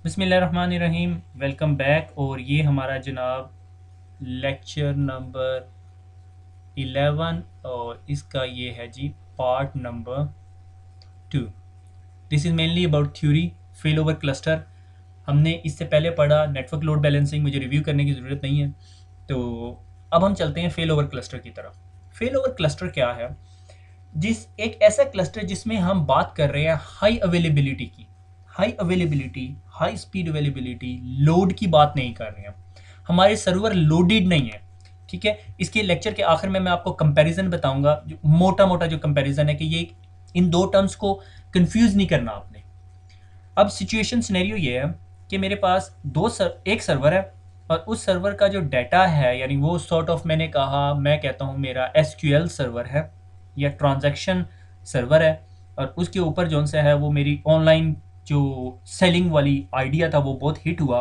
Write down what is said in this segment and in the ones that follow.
बिस्मिल्लाहिर्रहमानिर्रहीम। Welcome back. और ये हमारा जनाब लेक्चर नंबर 11 और इसका ये है जी part number 2। This is mainly about theory fail over cluster. हमने इससे पहले पढ़ा नेटवर्क लोड बैलेंसिंग, मुझे रिव्यू करने की ज़रूरत नहीं है। तो अब हम चलते हैं फेल ओवर क्लस्टर की तरफ। फेल ओवर क्लस्टर क्या है? जिस एक ऐसा क्लस्टर जिसमें हम बात कर रहे हैं हाई अवेलेबिलिटी की, high availability, high speed availability, load की बात नहीं कर रहे हैं। हमारे सर्वर लोडेड नहीं है। ठीक है, इसके लेक्चर के आखिर में मैं आपको कंपैरिजन बताऊंगा, जो मोटा मोटा जो कंपैरिजन है कि ये इन दो टर्म्स को कंफ्यूज नहीं करना आपने। अब सिचुएशन सिनेरियो ये है कि मेरे पास एक सर्वर है और उस सर्वर का जो डाटा है, यानी वो सॉर्ट ऑफ, मैंने कहा, मैं कहता हूँ मेरा एसक्यूएल सर्वर है या ट्रांजैक्शन सर्वर है। और उसके ऊपर जो सा है वो मेरी ऑनलाइन जो सेलिंग वाली आइडिया था वो बहुत हिट हुआ।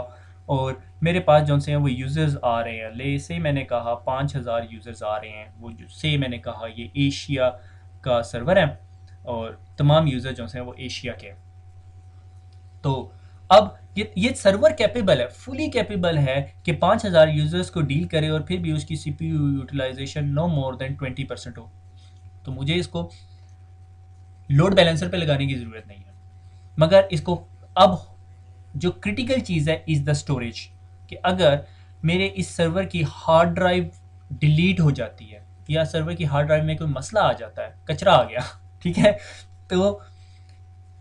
और मेरे पास जो से हैं वो यूज़र्स आ रहे हैं, ले से मैंने कहा 5,000 यूज़र्स आ रहे हैं। वो जो से मैंने कहा ये एशिया का सर्वर है और तमाम यूज़र जो से हैं वो एशिया के हैं। तो अब ये सर्वर कैपेबल है, फुली कैपेबल है कि 5,000 यूजर्स को डील करे और फिर भी उसकी CPU utilisation no more than 20% हो। तो मुझे इसको लोड बैलेंसर पे लगाने की ज़रूरत नहीं है। मगर इसको अब जो क्रिटिकल चीज़ है इज़ द स्टोरेज, कि अगर मेरे इस सर्वर की हार्ड ड्राइव डिलीट हो जाती है या सर्वर की हार्ड ड्राइव में कोई मसला आ जाता है, कचरा आ गया ठीक है, तो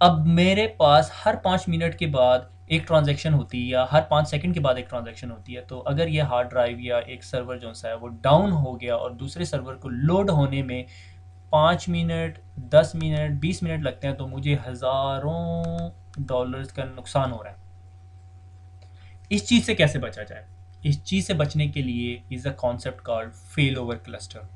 अब मेरे पास हर 5 मिनट के बाद एक ट्रांजैक्शन होती है या हर 5 सेकंड के बाद एक ट्रांजैक्शन होती है। तो अगर ये हार्ड ड्राइव या एक सर्वर जो सा है वो डाउन हो गया और दूसरे सर्वर को लोड होने में 5 मिनट, 10 मिनट, 20 मिनट लगते हैं, तो मुझे हज़ारों डॉलर्स का नुकसान हो रहा है। इस चीज़ से कैसे बचा जाए? इस चीज़ से बचने के लिए is a concept called fail over cluster.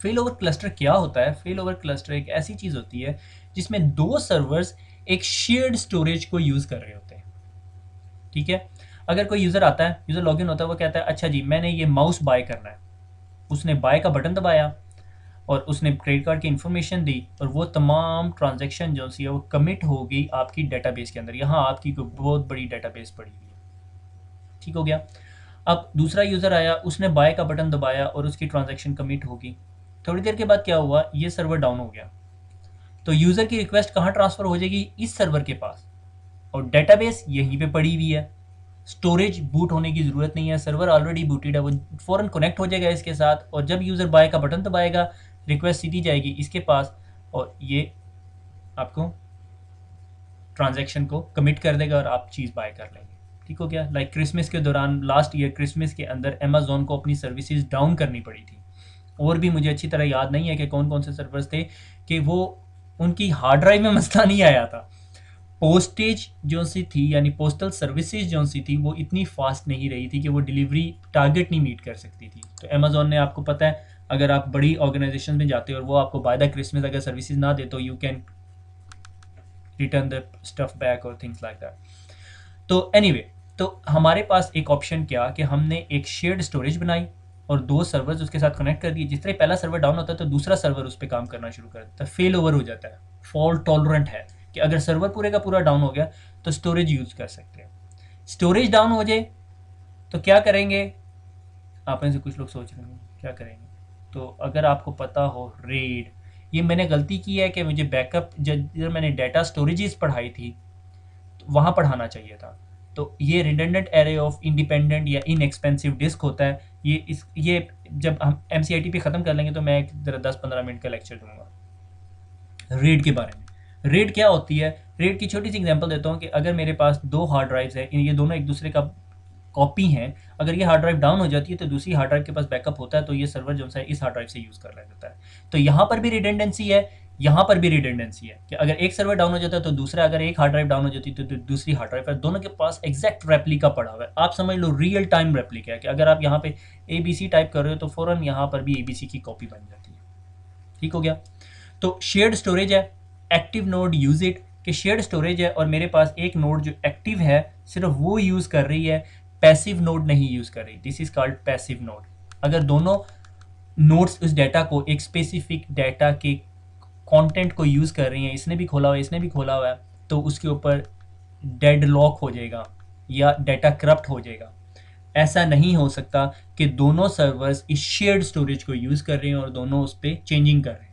Fail over cluster क्या होता है? फेल ओवर क्लस्टर एक ऐसी चीज़ होती है जिसमें दो सर्वर्स एक शेयर्ड स्टोरेज को यूज़ कर रहे होते हैं। ठीक है, अगर कोई यूज़र आता है, यूज़र लॉगिन होता है, वो कहता है अच्छा जी मैंने ये माउस बाय करना है। उसने बाय का बटन दबाया और उसने क्रेडिट कार्ड की इन्फॉर्मेशन दी और वो तमाम ट्रांजैक्शन जो सी है वो कमिट हो गई आपकी डेटाबेस के अंदर। यहाँ आपकी कोई बहुत बड़ी डेटाबेस पड़ी हुई है। ठीक हो गया। अब दूसरा यूज़र आया, उसने बाय का बटन दबाया और उसकी ट्रांजैक्शन कमिट होगी। थोड़ी देर के बाद क्या हुआ, ये सर्वर डाउन हो गया। तो यूज़र की रिक्वेस्ट कहाँ ट्रांसफ़र हो जाएगी? इस सर्वर के पास, और डेटाबेस यहीं पे पड़ी हुई है। स्टोरेज बूट होने की ज़रूरत नहीं है, सर्वर ऑलरेडी बूटेड है, वो फ़ौरन कनेक्ट हो जाएगा इसके साथ। और जब यूज़र बाय का बटन दबाएगा, रिक्वेस्ट सीधी जाएगी इसके पास और ये आपको ट्रांजैक्शन को कमिट कर देगा और आप चीज़ बाय कर लेंगे। ठीक हो गया। लाइक क्रिसमस के दौरान, लास्ट ईयर क्रिसमस के अंदर अमेज़ॉन को अपनी सर्विसेज डाउन करनी पड़ी थी। और भी मुझे अच्छी तरह याद नहीं है कि कौन कौन से सर्वर्स थे, कि वो उनकी हार्ड ड्राइव में मसला नहीं आया था। पोस्टेज जो सी थी, यानी पोस्टल सर्विसेज जो सी थी, वो इतनी फास्ट नहीं रही थी कि वो डिलीवरी टारगेट नहीं मीट कर सकती थी। तो अमेज़ॉन ने, आपको पता है, अगर आप बड़ी ऑर्गेनाइजेशन में जाते हो और वो आपको बाय द क्रिसमस अगर सर्विसेज ना दे, तो you can return the stuff back और थिंग्स लाइक दैट। तो एनीवे, तो हमारे पास एक ऑप्शन क्या कि हमने एक शेयर्ड स्टोरेज बनाई और दो सर्वर्स उसके साथ कनेक्ट कर दिए। जिस तरह पहला सर्वर डाउन होता है तो दूसरा सर्वर उस पर काम करना शुरू कर देता है, फेल ओवर हो जाता है, फॉल्ट टॉलरेंट है, कि अगर सर्वर पूरे का पूरा डाउन हो गया तो स्टोरेज यूज़ कर सकते हैं। स्टोरेज डाउन हो जाए तो क्या करेंगे? आप में से कुछ लोग सोच रहे हैं क्या करेंगे। तो अगर आपको पता हो रेड, ये मैंने गलती की है कि मुझे बैकअप, जब मैंने डाटा स्टोरेजेस पढ़ाई थी वहाँ पढ़ाना चाहिए था। तो ये रिडंडेंट एरे ऑफ इंडिपेंडेंट या इनएक्सपेंसिव डिस्क होता है। ये जब हम एमसीआईटी पे ख़त्म कर लेंगे तो मैं एक ज़रा 10-15 मिनट का लेक्चर दूंगा रेड के बारे में। रेड क्या होती है? रेड की छोटी सी एग्जांपल देता हूँ कि अगर मेरे पास दो हार्ड ड्राइव्स हैं, ये दोनों एक दूसरे का कॉपी हैं। अगर ये हार्ड ड्राइव डाउन हो जाती है तो दूसरी हार्ड ड्राइव के पास बैकअप होता है, तो ये सर्वर जो है इस हार्ड ड्राइव से यूज़ कर लेता है। तो यहाँ पर भी रिडेंडेंसी है, यहाँ पर भी रिडेंडेंसी है, कि अगर एक सर्वर डाउन हो जाता है तो दूसरा, अगर एक हार्ड ड्राइव डाउन हो जाती है तो दूसरी हार्ड ड्राइव पर, दोनों के पास एग्जैक्ट रेप्लिका पड़ा हुआ है। आप समझ लो रियल टाइम रेप्लिका है, कि अगर आप यहाँ पे ABC टाइप कर रहे हो तो फ़ौरन यहाँ पर भी ABC की कॉपी बन जाती है। ठीक हो गया। तो शेयर्ड स्टोरेज है, एक्टिव नोड यूज इट, कि शेयर्ड स्टोरेज है और मेरे पास एक नोड जो एक्टिव है सिर्फ वो यूज़ कर रही है, पैसिव नोड नहीं यूज़ कर रही। This is called passive node. अगर दोनों नोड्स उस डाटा को, एक स्पेसिफिक डाटा के कंटेंट को यूज़ कर रही हैं, इसने भी खोला हुआ है, इसने भी खोला हुआ है, तो उसके ऊपर डेडलॉक हो जाएगा या डाटा करप्ट हो जाएगा। ऐसा नहीं हो सकता कि दोनों सर्वर्स इस शेयर्ड स्टोरेज को यूज़ कर रहे हैं और दोनों उस पर चेंजिंग कर रहे हैं।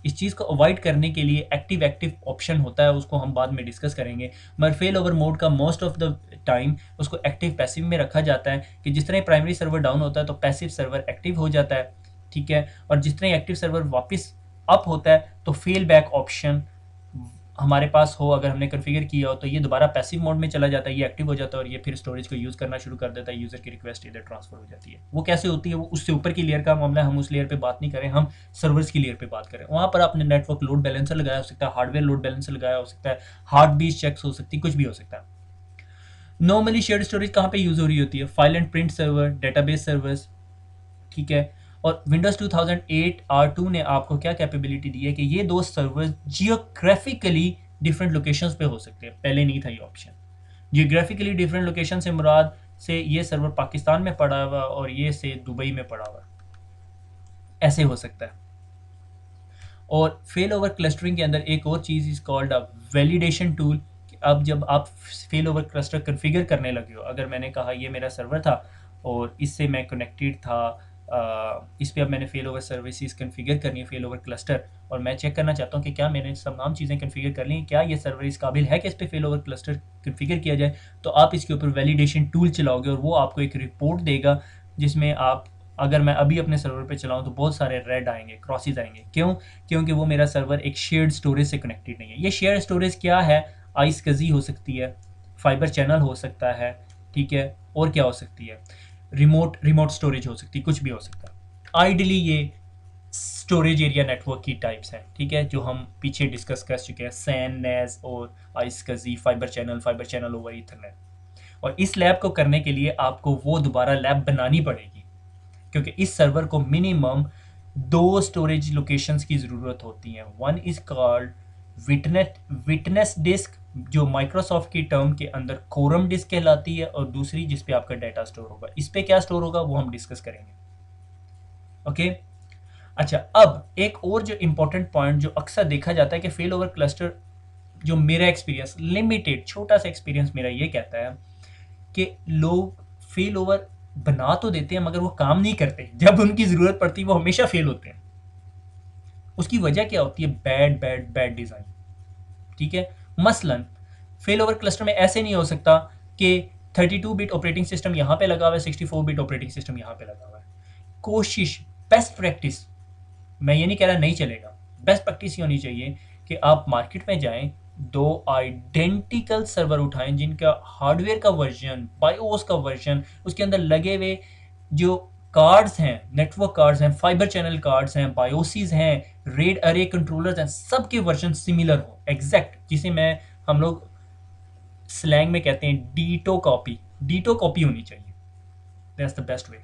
इस चीज़ को अवॉइड करने के लिए एक्टिव एक्टिव ऑप्शन होता है, उसको हम बाद में डिस्कस करेंगे। मगर फेल ओवर मोड का मोस्ट ऑफ द टाइम उसको एक्टिव पैसिव में रखा जाता है कि जिस तरह प्राइमरी सर्वर डाउन होता है तो पैसिव सर्वर एक्टिव हो जाता है, ठीक है। और जिस तरह एक्टिव सर्वर वापस अप होता है तो फेल बैक ऑप्शन हमारे पास हो, अगर हमने कॉन्फ़िगर किया हो तो ये दोबारा पैसिव मोड में चला जाता है, ये एक्टिव हो जाता है और ये फिर स्टोरेज को यूज़ करना शुरू कर देता है। यूज़र की रिक्वेस्ट इधर ट्रांसफर हो जाती है। वो कैसे होती है, वो उससे ऊपर की लेयर का मामला है, हम उस लेयर पे बात नहीं करें, हम सर्वर्स की लेयर पे बात करें। वहाँ पर आपने नेटवर्क लोड बैलेंसर लगाया हो सकता है, हार्डवेयर लोड बैलेंसर लगाया हो सकता है, हार्ट बीट चेक्स हो सकती है, कुछ भी हो सकता है। नॉर्मली शेयर्ड स्टोरेज कहाँ पे यूज़ हो रही होती है? File and print server, database servers, ठीक है। और विंडोज़ 2008 R2 ने आपको क्या कैपेबिलिटी दी है कि ये दो सर्वर्स जियोग्राफिकली डिफरेंट लोकेशंस पे हो सकते हैं। पहले नहीं था ये ऑप्शन। जियोग्राफिकली डिफरेंट लोकेशन से मुराद से ये सर्वर पाकिस्तान में पड़ा हुआ और ये से दुबई में पड़ा हुआ, ऐसे हो सकता है। और फेल ओवर क्लस्टरिंग के अंदर एक और चीज़ is called a validation tool. अब जब आप फेल ओवर क्लस्टर कन्फिगर करने लगे हो, अगर मैंने कहा ये मेरा सर्वर था और इससे मैं कनेक्टेड था, इस पे अब मैंने फेल ओवर सर्विसेज कन्फिगर करनी है, फेल ओवर क्लस्टर, और मैं चेक करना चाहता हूँ कि क्या मैंने तमाम चीज़ें कन्फिगर कर ली, क्या ये सर्वर इस काबिल है कि इस पर फेल ओवर क्लस्टर कन्फिगर किया जाए। तो आप इसके ऊपर वैलिडेशन टूल चलाओगे और वो आपको एक रिपोर्ट देगा जिसमें आप, अगर मैं अभी अपने सर्वर पे चलाऊं तो बहुत सारे रेड आएंगे, क्रॉसेस आएंगे। क्यों? क्योंकि वो मेरा सर्वर एक शेयर्ड स्टोरेज से कनेक्टेड नहीं है। ये शेयर्ड स्टोरेज क्या है? आइस कजी हो सकती है, फाइबर चैनल हो सकता है, ठीक है, और क्या हो सकती है, रिमोट स्टोरेज हो सकती है, कुछ भी हो सकता है। आइडली ये स्टोरेज एरिया नेटवर्क की टाइप्स हैं, ठीक है, जो हम पीछे डिस्कस कर चुके हैं, सैन, नेज और iSCSI, fibre channel over Ethernet. और इस लैब को करने के लिए आपको वो दोबारा लैब बनानी पड़ेगी, क्योंकि इस सर्वर को मिनिमम दो स्टोरेज लोकेशंस की ज़रूरत होती है। One is called witness disk, जो माइक्रोसॉफ्ट की टर्म के अंदर कोरम डिस्क कहलाती है, और दूसरी जिस पे आपका डाटा स्टोर होगा। इस पे क्या स्टोर होगा वो हम डिस्कस करेंगे, ओके। अच्छा, अब एक और जो इम्पोर्टेंट पॉइंट जो अक्सर देखा जाता है कि फेल ओवर क्लस्टर, जो मेरा एक्सपीरियंस, लिमिटेड छोटा सा एक्सपीरियंस मेरा ये कहता है कि लोग फेल ओवर बना तो देते हैं मगर वो काम नहीं करते। जब उनकी ज़रूरत पड़ती है वो हमेशा फेल होते हैं। उसकी वजह क्या होती है? बैड डिज़ाइन, ठीक है। मसलन फेल ओवर क्लस्टर में ऐसे नहीं हो सकता कि 32 बिट ऑपरेटिंग सिस्टम यहाँ पे लगा हुआ है, 64 बिट ऑपरेटिंग सिस्टम यहाँ पे लगा हुआ है। कोशिश, बेस्ट प्रैक्टिस, मैं ये नहीं कह रहा नहीं चलेगा, बेस्ट प्रैक्टिस ये होनी चाहिए कि आप मार्केट में जाएं, दो आइडेंटिकल सर्वर उठाएं जिनका हार्डवेयर का वर्जन, बायोस का वर्जन, उसके अंदर लगे हुए जो कार्ड्स हैं, नेटवर्क कार्ड्स हैं, फाइबर चैनल कार्ड्स हैं, बायोसिस हैं, रेड अरे कंट्रोलर्स हैं, सबके वर्जन सिमिलर हो, एग्जैक्ट, जिसे हम लोग स्लैंग में कहते हैं डीटो कॉपी होनी चाहिए। That's the best way.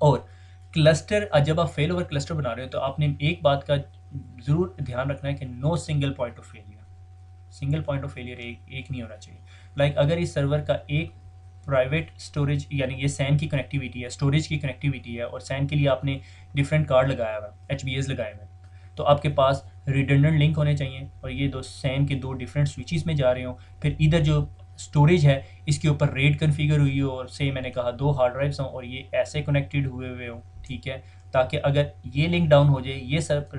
और क्लस्टर, जब आप फेल ओवर क्लस्टर बना रहे हो तो आपने एक बात का ज़रूर ध्यान रखना है कि no single point of failure, single point of failure एक नहीं होना चाहिए। लाइक अगर इस सर्वर का एक प्राइवेट स्टोरेज, यानी ये सैन की कनेक्टिविटी है, स्टोरेज की कनेक्टिविटी है, और सैन के लिए आपने डिफरेंट कार्ड लगाया हुआ है, HBS लगाए हुए हैं, तो आपके पास रिडंडेंट लिंक होने चाहिए और ये दो सैन के दो डिफरेंट स्विचेस में जा रहे हो। फिर इधर जो स्टोरेज है इसके ऊपर रेड कन्फिगर हुई हो, और से मैंने कहा दो हार्ड ड्राइव्स हों और ये ऐसे कनेक्टेड हुए हुए हों, ठीक है, ताकि अगर ये लिंक डाउन हो जाए, ये सब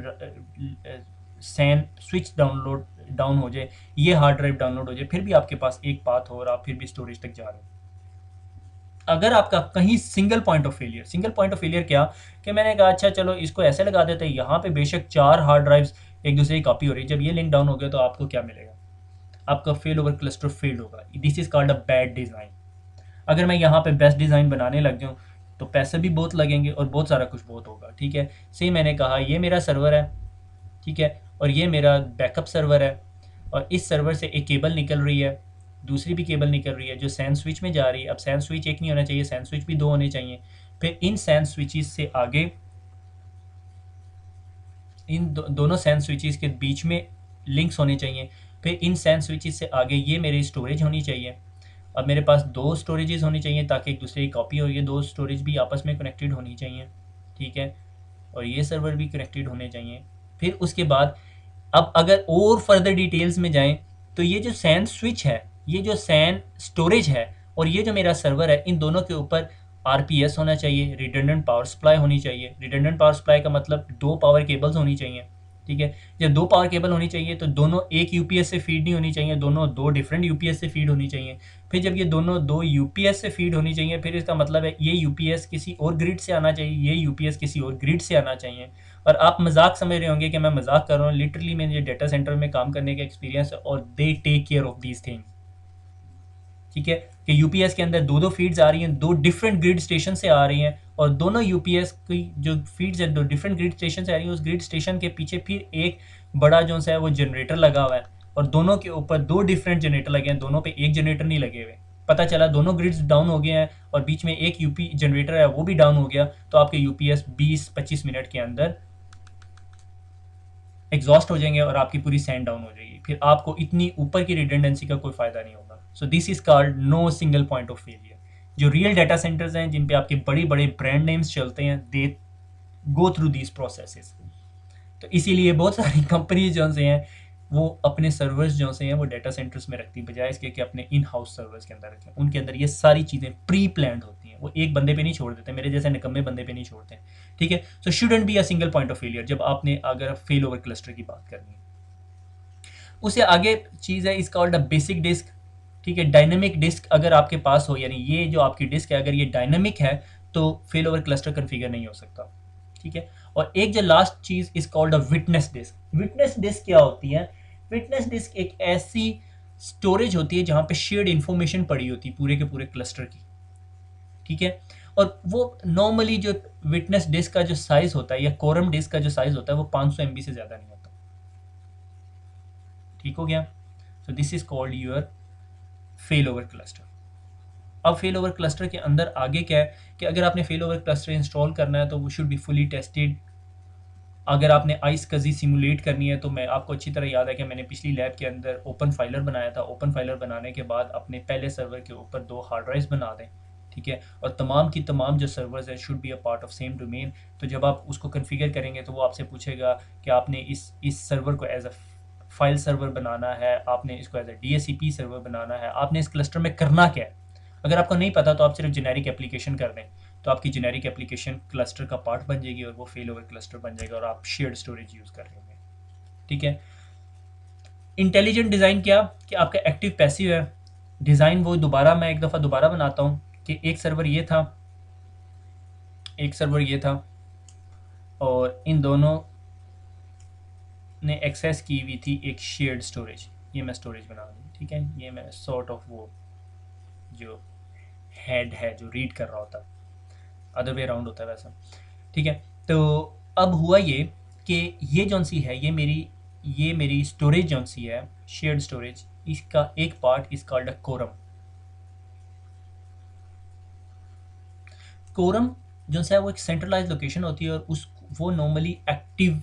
सैन स्विच डाउन हो जाए, ये हार्ड ड्राइव डाउनलोड हो जाए, फिर भी आपके पास एक पाथ हो और आप फिर भी स्टोरेज तक जा रहे हो। अगर आपका कहीं सिंगल पॉइंट ऑफ फेलियर क्या, कि मैंने कहा अच्छा चलो इसको ऐसे लगा देते हैं, यहाँ पे बेशक 4 हार्ड ड्राइव्स एक दूसरे की कॉपी हो रही है, जब ये लिंक डाउन हो गया तो आपको क्या मिलेगा? आपका फेल ओवर क्लस्टर फेल्ड होगा। This is called a bad design. अगर मैं यहाँ पे बेस्ट डिज़ाइन बनाने लग जाऊँ तो पैसे भी बहुत लगेंगे और बहुत सारा कुछ बहुत होगा, ठीक है। सेम मैंने कहा ये मेरा सर्वर है, ठीक है, और ये मेरा बैकअप सर्वर है, और इस सर्वर से एक केबल निकल रही है, दूसरी भी केबल निकल रही है जो सैन स्विच में जा रही है। अब सैन स्विच एक नहीं होना चाहिए, सैन स्विच भी दो होने चाहिए। फिर इन सैन स्विचेस से आगे, इन दोनों सैन स्विचेस के बीच में लिंक्स होने चाहिए। फिर इन सैन स्विचेस से आगे ये मेरी स्टोरेज होनी चाहिए। अब मेरे पास दो स्टोरेजेस होनी चाहिए ताकि एक दूसरे की कॉपी हो, ये दो स्टोरेज भी आपस में कनेक्टेड होनी चाहिए, ठीक है, और ये सर्वर भी कनेक्टेड होने चाहिए। फिर उसके बाद अब अगर और फर्दर डिटेल्स में जाएं तो ये जो सैन स्विच है, ये जो सैन स्टोरेज है और ये जो मेरा सर्वर है, इन दोनों के ऊपर आरपीएस होना चाहिए, रिडंडेंट पावर सप्लाई होनी चाहिए। रिडंडेंट पावर सप्लाई का मतलब दो पावर केबल्स होनी चाहिए, ठीक है। जब दो पावर केबल होनी चाहिए तो दोनों एक यूपीएस से फीड नहीं होनी चाहिए, दोनों दो डिफरेंट यूपीएस से फीड होनी चाहिए। फिर जब ये दोनों दो यूपीएस से फीड होनी चाहिए, फिर इसका मतलब है ये यूपीएस किसी और ग्रिड से आना चाहिए, ये यूपीएस किसी और ग्रिड से आना चाहिए। और आप मजाक समझ रहे होंगे कि मैं मजाक कर रहा हूँ, लिटरली मेरे डेटा सेंटर में काम करने का एक्सपीरियंस है और they take care of these things, ठीक है। कि यूपीएस के अंदर दो दो फीड्स आ रही हैं, दो डिफरेंट ग्रिड स्टेशन से आ रही हैं, और दोनों यूपीएस की जो फीड्स है दो डिफरेंट ग्रिड स्टेशन से आ रही है, उस ग्रिड स्टेशन के पीछे फिर एक बड़ा जो सा है वो जनरेटर लगा हुआ है, और दोनों के ऊपर दो डिफरेंट जनरेटर लगे हैं, दोनों पे एक जनरेटर नहीं लगे हुए। पता चला दोनों ग्रिड्स डाउन हो गए हैं और बीच में एक यूपी जनरेटर है वो भी डाउन हो गया, तो आपके यूपीएस 20-25 मिनट के अंदर एग्जॉस्ट हो जाएंगे और आपकी पूरी सैंड डाउन हो जाएगी। फिर आपको इतनी ऊपर की रिडंडेंसी का कोई फायदा नहीं होगा। So this is called no single point of failure. जो रियल डाटा सेंटर्स हैं जिन पे आपके बड़े बड़े ब्रांड नेम्स चलते हैं, दे गो थ्रू दीज प्रोसेसेस। तो इसीलिए बहुत सारी कंपनीज जो से हैं वो अपने सर्वर्स जो से हैं वो डाटा सेंटर्स में रखती, बजाय इसके कि अपने इन हाउस सर्वर्स के अंदर रखें। उनके अंदर ये सारी चीज़ें प्री प्लान्ड होती हैं, वो एक बंदे पे नहीं छोड़ देते, मेरे जैसे निकम्मे बंदे पे नहीं छोड़ते हैं, ठीक है। So shouldn't be a single point of failure जब आपने अगर फेल ओवर क्लस्टर की बात करनी है। उससे आगे चीज़ है, इस कॉल्ड अ बेसिक डिस्क, ठीक है। डायनेमिक डिस्क अगर आपके पास हो, यानी ये जो आपकी डिस्क है अगर ये डायनेमिक है तो फेल ओवर क्लस्टर कन्फिगर नहीं हो सकता, ठीक है। और एक जो लास्ट चीज़ is called a witness disk. Witness disk क्या होती है? विटनेस डिस्क एक ऐसी स्टोरेज होती है जहाँ पे शेयर्ड इंफॉर्मेशन पड़ी होती है पूरे के पूरे क्लस्टर की, ठीक है। और वो नॉर्मली जो विटनेस डिस्क का जो साइज होता है या कोरम डिस्क का जो साइज होता है वो 500 MB से ज़्यादा नहीं होता, ठीक हो गया। सो this is called your fail over cluster. अब फेल ओवर क्लस्टर के अंदर आगे क्या है कि अगर आपने फेल ओवर क्लस्टर इंस्टॉल करना है तो वो शुड बी फुली टेस्टेड। अगर आपने आइस कजी सिमुलेट करनी है तो मैं आपको अच्छी तरह याद है कि मैंने पिछली लैब के अंदर ओपन फाइलर बनाया था। ओपन फाइलर बनाने के बाद अपने पहले सर्वर के ऊपर 2 हार्ड ड्राइव्स बना दें, ठीक है। और तमाम की तमाम जो सर्वर्स है should be a part of same domain. तो जब आप उसको कन्फिगर करेंगे तो वो आपसे पूछेगा कि आपने इस सर्वर को एज अ फाइल सर्वर बनाना है, आपने इसको एज अ DHCP सर्वर बनाना है, आपने इस क्लस्टर में करना क्या है। अगर आपको नहीं पता तो आप सिर्फ जेनेरिक एप्लीकेशन कर दें, तो आपकी जेनेरिक एप्लीकेशन क्लस्टर का पार्ट बन जाएगी और वो फेल ओवर क्लस्टर बन जाएगा और आप शेयर्ड स्टोरेज यूज़ कर रहे होंगे, ठीक है। इंटेलिजेंट डिज़ाइन क्या कि आपका एक्टिव पैसिव है डिज़ाइन, वो दोबारा मैं एक दफ़ा दोबारा बनाता हूँ कि एक सर्वर ये था, एक सर्वर ये था, और इन दोनों ने एक्सेस की हुई थी एक शेयर्ड स्टोरेज। ये मैं स्टोरेज बना दूँ, ठीक है। ये मैं सॉर्ट ऑफ वो जो हेड है जो रीड कर रहा होता, अदर वे अराउंड होता है वैसा, ठीक है। तो अब हुआ ये कि ये जौन सी है ये मेरी स्टोरेज जौन सी है शेयर्ड स्टोरेज, इसका एक part is called a quorum. Quorum जो सा है वो एक सेंट्रलाइज लोकेशन होती है और उस वो नॉर्मली एक्टिव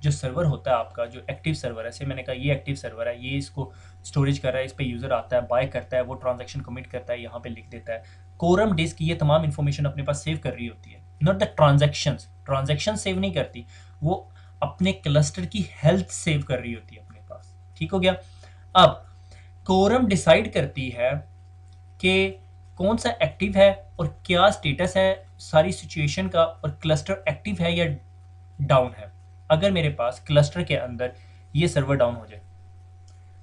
जो सर्वर होता है आपका, जो एक्टिव सर्वर है, जैसे मैंने कहा ये एक्टिव सर्वर है, ये इसको स्टोरेज कर रहा है, इस पे यूज़र आता है, बाय करता है, वो ट्रांजैक्शन कमिट करता है, यहाँ पे लिख देता है। कोरम डिस्क ये तमाम इन्फॉर्मेशन अपने पास सेव कर रही होती है, नॉट द ट्रांजैक्शन सेव नहीं करती, वो अपने क्लस्टर की हेल्थ सेव कर रही होती है अपने पास, ठीक हो गया। अब कोरम डिसाइड करती है कि कौन सा एक्टिव है और क्या स्टेटस है सारी सिचुएशन का, और क्लस्टर एक्टिव है या डाउन है। अगर मेरे पास क्लस्टर के अंदर ये सर्वर डाउन हो जाए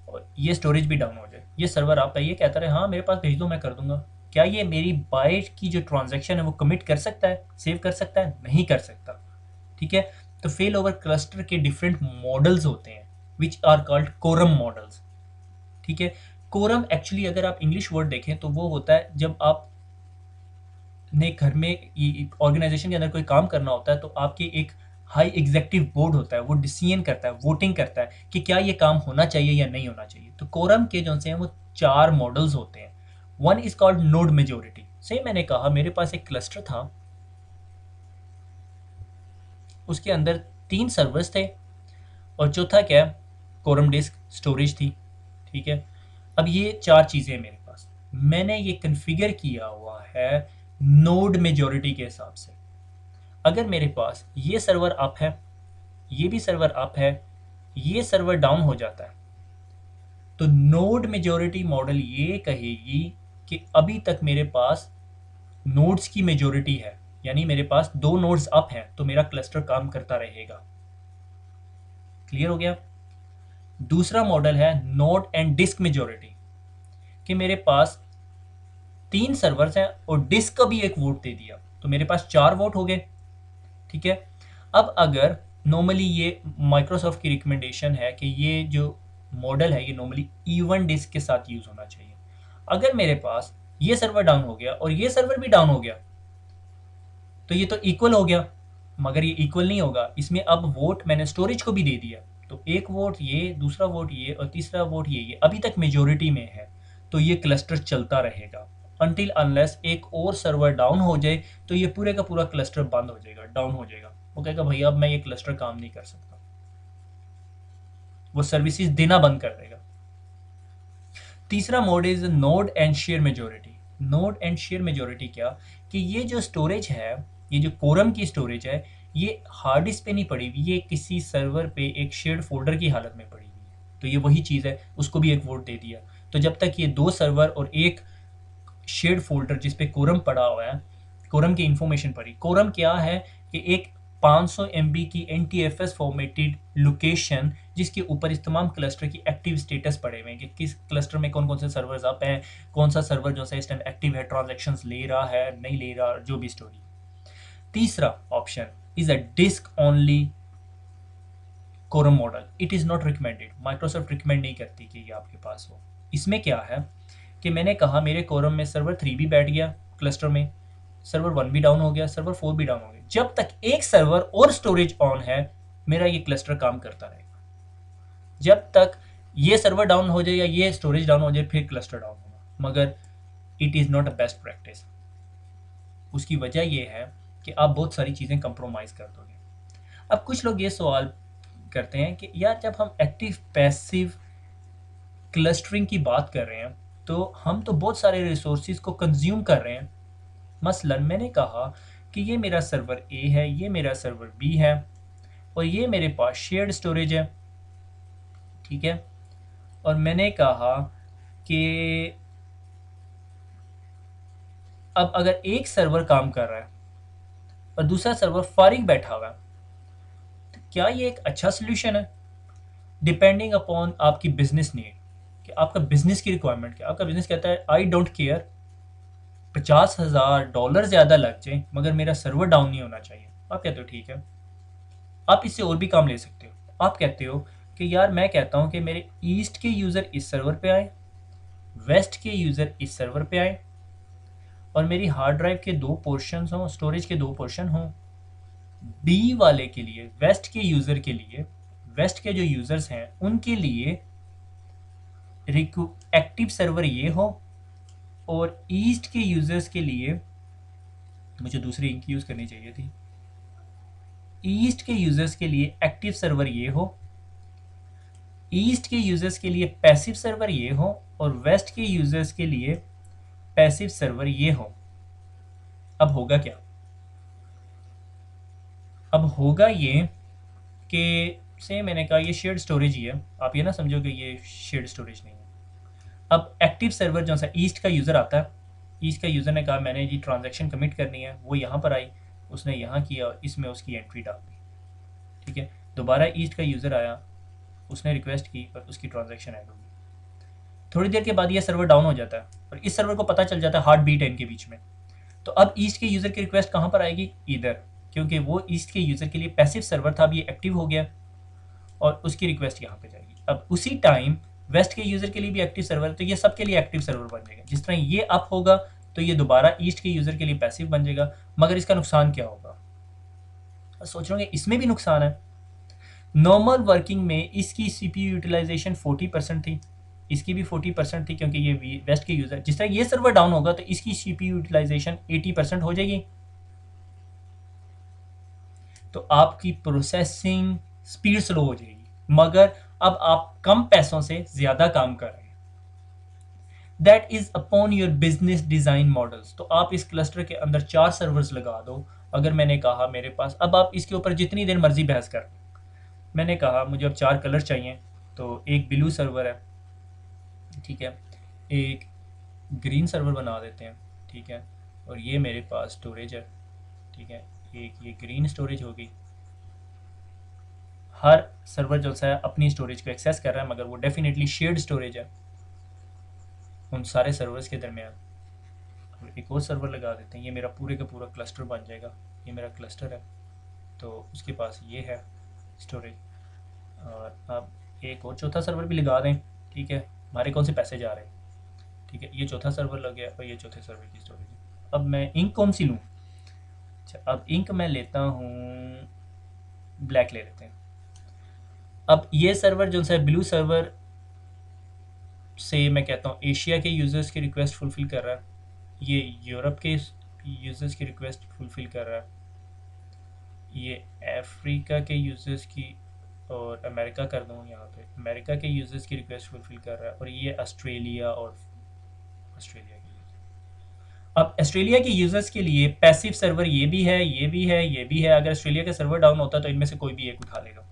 और ये स्टोरेज भी डाउन हो जाए, ये सर्वर आपका ये कहता है हाँ मेरे पास भेज दो मैं कर दूंगा, क्या ये मेरी बाइट की जो ट्रांजैक्शन है वो कमिट कर सकता है, सेव कर सकता है? नहीं कर सकता, ठीक है। तो फेल ओवर क्लस्टर के डिफरेंट मॉडल्स होते हैं which are called quorum models, ठीक है। कोरम एक्चुअली अगर आप इंग्लिश वर्ड देखें तो वो होता है जब आप ने घर में ऑर्गेनाइजेशन के अंदर कोई काम करना होता है तो आपके एक हाई एग्जेक्टिव बोर्ड होता है, वो डिसीजन करता है, वोटिंग करता है कि क्या ये काम होना चाहिए या नहीं होना चाहिए। तो कोरम के जो से हैं वो 4 मॉडल्स होते हैं। One is called node majority. सही मैंने कहा मेरे पास एक क्लस्टर था, उसके अंदर 3 सर्वर्स थे और चौथा क्या है, कोरम डिस्क स्टोरेज थी, ठीक है। अब ये 4 चीज़ें हैं मेरे पास, मैंने ये कन्फिगर किया हुआ है नोड मेजोरिटी के हिसाब से। अगर मेरे पास ये सर्वर अप है, ये भी सर्वर अप है, ये सर्वर डाउन हो जाता है, तो तो नोड मेजॉरिटी मॉडल ये कहेगी कि अभी तक मेरे पास नोड्स की मेजॉरिटी है, यानी मेरे पास 2 नोड्स अप हैं, तो मेरा क्लस्टर काम करता रहेगा। क्लियर हो गया? दूसरा मॉडल है नोड एंड डिस्क मेजॉरिटी, कि मेरे पास 3 सर्वर्स हैं और डिस्क का भी एक वोट दे दिया, तो मेरे पास 4 वोट हो गए। ठीक है। अब अगर नॉर्मली ये माइक्रोसॉफ्ट की रिकमेंडेशन है कि ये जो मॉडल है ये नॉर्मली इवन डिस्क के साथ यूज होना चाहिए। अगर मेरे पास ये सर्वर डाउन हो गया और ये सर्वर भी डाउन हो गया तो ये तो इक्वल हो गया, मगर ये इक्वल नहीं होगा, इसमें अब वोट मैंने स्टोरेज को भी दे दिया, तो एक वोट ये, दूसरा वोट ये और तीसरा वोट ये अभी तक मेजोरिटी में है, तो ये क्लस्टर चलता रहेगा अनटिल अनलेस एक और सर्वर डाउन हो जाए, तो ये पूरे का पूरा क्लस्टर बंद हो जाएगा, डाउन हो जाएगा। वो कहेगा भैया अब मैं ये क्लस्टर काम नहीं कर सकता, वो सर्विसेज देना बंद कर देगा। तीसरा mode is node and share majority. Node and share majority क्या, कि ये जो स्टोरेज है, ये जो कोरम की स्टोरेज है, ये हार्ड डिस्क पे नहीं पड़ी हुई, ये किसी सर्वर पे एक शेयर्ड फोल्डर की हालत में पड़ी हुई है, तो ये वही चीज़ है, उसको भी एक वोट दे दिया। तो जब तक ये 2 सर्वर और एक शेयर्ड फोल्डर जिसपे कोरम पड़ा हुआ है, कोरम की इंफॉर्मेशन पड़ी। कोरम क्या है कि एक 500 MB की NTFS फॉर्मेटेड लोकेशन जिसके ऊपर इस तमाम क्लस्टर की एक्टिव स्टेटस पड़े हुए हैं कि किस क्लस्टर में कौन कौन से सर्वर्स अप हैं, कौन सा सर्वर जो है इस टाइम एक्टिव है, ट्रांजैक्शंस ले रहा है नहीं ले रहा, जो भी स्टोरी। तीसरा option is a disk only quorum model. It is not recommended, Microsoft recommend नहीं करती कि ये आपके पास हो। इसमें क्या है कि मैंने कहा मेरे कोरम में सर्वर 3 भी बैठ गया क्लस्टर में, सर्वर 1 भी डाउन हो गया, सर्वर 4 भी डाउन हो गया, जब तक एक सर्वर और स्टोरेज ऑन है मेरा ये क्लस्टर काम करता रहेगा। जब तक ये सर्वर डाउन हो जाए या ये स्टोरेज डाउन हो जाए फिर क्लस्टर डाउन होगा, मगर it is not a best practice. उसकी वजह यह है कि आप बहुत सारी चीज़ें कंप्रोमाइज़ कर दोगे। अब कुछ लोग ये सवाल करते हैं कि यार जब हम एक्टिव पैसिव क्लस्टरिंग की बात कर रहे हैं तो हम तो बहुत सारे रिसोर्सेज को कंज्यूम कर रहे हैं। मसलन मैंने कहा कि ये मेरा सर्वर ए है, ये मेरा सर्वर बी है और ये मेरे पास शेयर्ड स्टोरेज है। ठीक है। और मैंने कहा कि अब अगर एक सर्वर काम कर रहा है और दूसरा सर्वर फारिग बैठा हुआ है तो क्या ये एक अच्छा सोल्यूशन है? डिपेंडिंग अपॉन आपकी बिजनेस नीड, कि आपका बिजनेस की रिक्वायरमेंट क्या। आपका बिजनेस कहता है आई डोंट केयर $50,000 ज़्यादा लग जाए मगर मेरा सर्वर डाउन नहीं होना चाहिए, आप कहते हो ठीक है, आप इससे और भी काम ले सकते हो। आप कहते हो कि यार मैं कहता हूँ कि मेरे ईस्ट के यूज़र इस सर्वर पे आए, वेस्ट के यूज़र इस सर्वर पे आए और मेरी हार्ड ड्राइव के 2 पोर्शन हों, स्टोरेज के 2 पोर्शन हों। बी वाले के लिए, वेस्ट के यूज़र के लिए, वेस्ट के जो यूज़र्स हैं उनके लिए एक्टिव सर्वर ये हो और ईस्ट के यूज़र्स के लिए, मुझे दूसरी इंक यूज़ करनी चाहिए थी, ईस्ट के यूज़र्स के लिए एक्टिव सर्वर ये हो, ईस्ट के यूज़र्स के लिए पैसिव सर्वर ये हो और वेस्ट के यूज़र्स के लिए पैसिव सर्वर ये हो। अब होगा क्या? अब होगा ये कि से मैंने कहा ये शेयर्ड स्टोरेज ही है, आप ये ना समझो कि ये शेयर्ड स्टोरेज नहीं है। अब एक्टिव सर्वर जो सा ईस्ट का यूज़र आता है, ईस्ट का यूज़र ने कहा मैंने जी ट्रांजैक्शन कमिट करनी है, वो यहाँ पर आई, उसने यहाँ किया और इसमें उसकी एंट्री डाल दी। ठीक है। दोबारा ईस्ट का यूज़र आया, उसने रिक्वेस्ट की और उसकी ट्रांजैक्शन ऐड होगी। थोड़ी देर के बाद ये सर्वर डाउन हो जाता है और इस सर्वर को पता चल जाता है हार्ट बीट है इनके बीच में। तो अब ईस्ट के यूज़र की रिक्वेस्ट कहाँ पर आएगी? इधर, क्योंकि वो ईस्ट के यूज़र के लिए पैसिव सर्वर था, अब ये एक्टिव हो गया और उसकी रिक्वेस्ट यहाँ पे जाएगी। अब उसी टाइम वेस्ट के यूज़र के लिए भी एक्टिव सर्वर, तो ये सबके लिए एक्टिव सर्वर बन जाएगा। जिस तरह ये अप होगा तो ये दोबारा ईस्ट के यूज़र के लिए पैसिव बन जाएगा। मगर इसका नुकसान क्या होगा? सोच रहे होंगे इसमें भी नुकसान है। नॉर्मल वर्किंग में इसकी CPU यूटिलाइजेशन 40% थी, इसकी भी 40% थी, क्योंकि ये वेस्ट के यूज़र, जिस तरह ये सर्वर डाउन होगा तो इसकी CPU यूटिलाइजेशन 80% हो जाएगी। तो आपकी प्रोसेसिंग स्पीड स्लो हो जाएगी, मगर अब आप कम पैसों से ज़्यादा काम कर रहे हैं। That is upon your business design models. तो आप इस क्लस्टर के अंदर 4 सर्वर्स लगा दो। अगर मैंने कहा मेरे पास, अब आप इसके ऊपर जितनी देर मर्जी बहस कर, मैंने कहा मुझे अब 4 कलर चाहिए, तो एक ब्लू सर्वर है, ठीक है, एक ग्रीन सर्वर बना देते हैं। ठीक है, और ये मेरे पास स्टोरेज है। ठीक है, एक ये ग्रीन स्टोरेज होगी। हर सर्वर जो सा है अपनी स्टोरेज को एक्सेस कर रहा है, मगर वो डेफिनेटली शेयर्ड स्टोरेज है उन सारे सर्वर्स के दरमियान। और एक और सर्वर लगा देते हैं, ये मेरा पूरे का पूरा क्लस्टर बन जाएगा। ये मेरा क्लस्टर है, तो उसके पास ये है स्टोरेज। और अब एक और चौथा सर्वर भी लगा दें। ठीक है, हमारे कौन से पैसे जा रहे हैं। ठीक है, ये चौथा सर्वर लग गया और ये चौथे सर्वर की स्टोरेज है। अब मैं इंक कौन सी लूँ। अच्छा, अब इंक मैं लेता हूँ, ब्लैक ले लेते हैं। अब ये सर्वर जो है ब्लू सर्वर से मैं कहता हूँ एशिया के यूज़र्स की रिक्वेस्ट फुलफ़िल कर रहा है, ये यूरोप के यूज़र्स की रिक्वेस्ट फुलफ़िल कर रहा है, ये अफ्रीका के यूज़र्स की, और अमेरिका कर दूँ यहाँ पे, अमेरिका के यूज़र्स की रिक्वेस्ट फुलफ़िल कर रहा है, और ये ऑस्ट्रेलिया और ऑस्ट्रेलिया के यूज़र। अब ऑस्ट्रेलिया के यूज़र्स के लिए पैसिव सर्वर ये भी है, ये भी है, ये भी है। अगर ऑस्ट्रेलिया का सर्वर डाउन होता है तो इनमें से कोई भी एक उठा लेगा।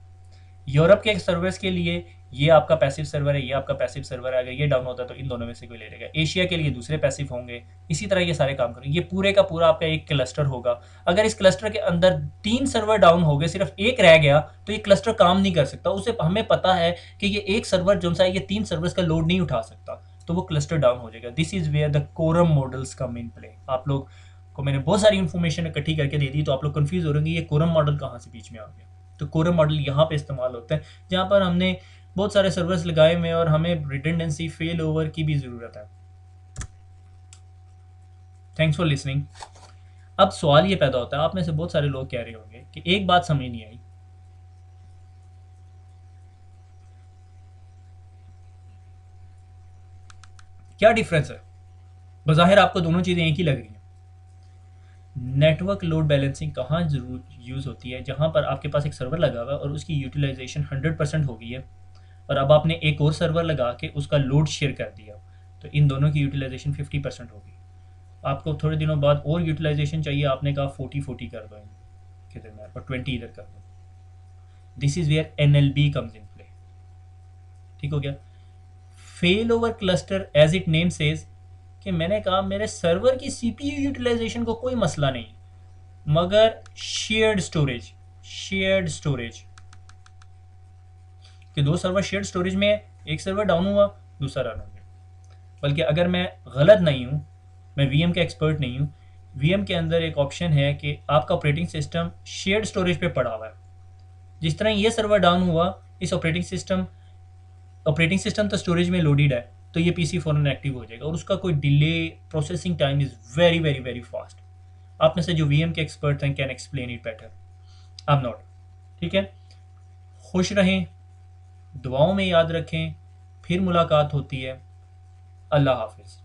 यूरोप के सर्वर्स के लिए ये आपका पैसिव सर्वर है, ये आपका पैसिव सर्वर है। अगर ये डाउन होता है तो इन दोनों में से कोई ले लेगा। एशिया के लिए दूसरे पैसिव होंगे, इसी तरह ये सारे काम करेंगे। ये पूरे का पूरा आपका एक क्लस्टर होगा। अगर इस क्लस्टर के अंदर 3 सर्वर डाउन हो गए, सिर्फ एक रह गया, तो ये क्लस्टर काम नहीं कर सकता। उसे हमें पता है कि ये एक सर्वर जो है ये 3 सर्वर्स का लोड नहीं उठा सकता, तो वो क्लस्टर डाउन हो जाएगा। This is where the quorum models come in play. आप लोग को मैंने बहुत सारी इन्फॉर्मेशन इकट्ठी करके दे दी, तो आप लोग कंफ्यूज हो रहे हैं ये कोरम मॉडल कहाँ से बीच में आ गया। तो कोरम मॉडल यहाँ पे इस्तेमाल होता है जहाँ पर हमने बहुत सारे सर्वर्स लगाए हुए हैं और हमें रिडंडेंसी फेल ओवर की भी ज़रूरत है। Thanks for listening. अब सवाल ये पैदा होता है, आप में से बहुत सारे लोग कह रहे होंगे कि एक बात समझ नहीं आई, क्या डिफरेंस है। बज़ाहिर आपको दोनों चीज़ें एक ही लग रही हैं। नेटवर्क लोड बैलेंसिंग कहाँ जरूर यूज़ होती है, जहाँ पर आपके पास एक सर्वर लगा हुआ है और उसकी यूटिलाइजेशन 100% हो गई है, और अब आपने एक और सर्वर लगा के उसका लोड शेयर कर दिया, तो इन दोनों की यूटिलाइजेशन 50% होगी। आपको थोड़े दिनों बाद और यूटिलाइजेशन चाहिए, आपने कहा 40-40 कर दो इनके दरमियान और 20 इधर कर दो। This is where NLB comes in play. ठीक हो गया। Fail over cluster as it name says, कि मैंने कहा मेरे सर्वर की CPU यूटिलाइजेशन को कोई मसला नहीं, मगर शेयर्ड स्टोरेज कि दो सर्वर शेयर्ड स्टोरेज में है, एक सर्वर डाउन हुआ, दूसरा रन हो गया। बल्कि अगर मैं गलत नहीं हूँ, मैं VM का एक्सपर्ट नहीं हूँ, VM के अंदर एक ऑप्शन है कि आपका ऑपरेटिंग सिस्टम शेयर्ड स्टोरेज पे पड़ा हुआ है। जिस तरह ये सर्वर डाउन हुआ, इस ऑपरेटिंग सिस्टम तो स्टोरेज में लोडेड है, तो ये PC फ़ौरन एक्टिव हो जाएगा और उसका कोई delay, processing time is very very very fast. आप में से जो VM के एक्सपर्ट हैं can explain it better, I am not. ठीक है, खुश रहें, दुआओं में याद रखें, फिर मुलाकात होती है। अल्लाह हाफिज़।